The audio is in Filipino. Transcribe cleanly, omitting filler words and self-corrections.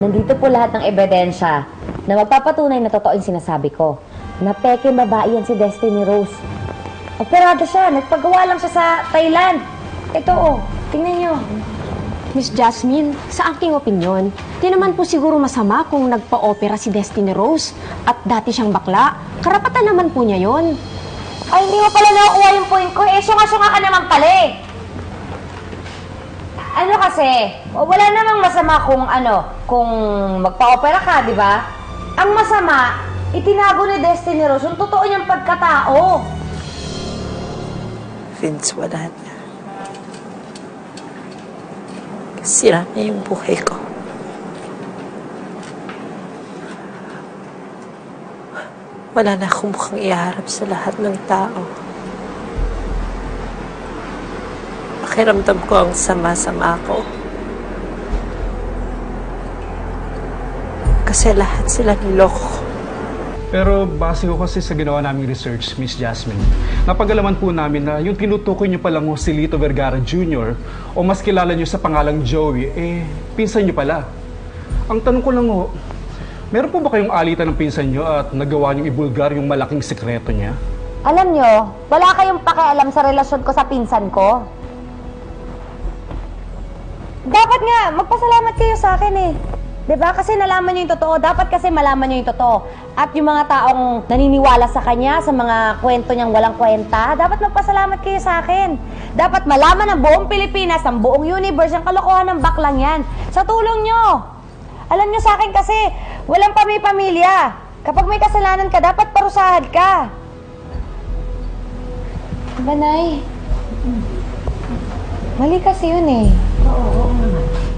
Nandito po lahat ng ebidensya na magpapatunay na totoo yung sinasabi ko. Na peke babae yan si Destiny Rose. Operado siya, nagpagawa lang siya sa Thailand. Ito tingnan nyo. Miss Jasmine, sa aking opinyon, di naman po siguro masama kung nagpa-opera si Destiny Rose at dati siyang bakla. Karapatan naman po niya yon. Ay, hindi mo pala nakukuha yung point ko. Syunga-syunga ka naman pala eh. Ano kasi, wala namang masama kung magpa-opera ka, di ba? Ang masama, itinago ni Destiny Rose yung totoo niyang pagkatao. Vince, wala na. Sira na yung buhay ko. Wala na akong mukhang iharap sa lahat ng tao. Pakiramdam ko ang sama-sama ko. Kasi lahat sila niloko. Pero base ko kasi sa ginawa naming research, Miss Jasmine, napag-alaman po namin na yung tinutukoy niyo palang si Lito Vergara Jr. o mas kilala niyo sa pangalang Joey, pinsan niyo pala. Ang tanong ko lang meron po ba kayong alitan ng pinsan niyo at nagawa niyong ibulgar yung malaking sekreto niya? Alam nyo, wala kayong pakialam sa relasyon ko sa pinsan ko. Dapat nga, magpasalamat kayo sa akin eh. Diba? Kasi nalaman nyo yung totoo. Dapat kasi malaman nyo yung totoo. At yung mga taong naniniwala sa kanya, sa mga kwento niyang walang kwenta, dapat magpasalamat kayo sa akin. Dapat malaman ng buong Pilipinas, ng buong universe, ang kalokohan ng baklang yan. Sa tulong nyo. Alam nyo sa akin kasi, walang pamilya. Kapag may kasalanan ka, dapat parusahan ka. Diba, Nay? Mali kasi yun eh. Oo naman.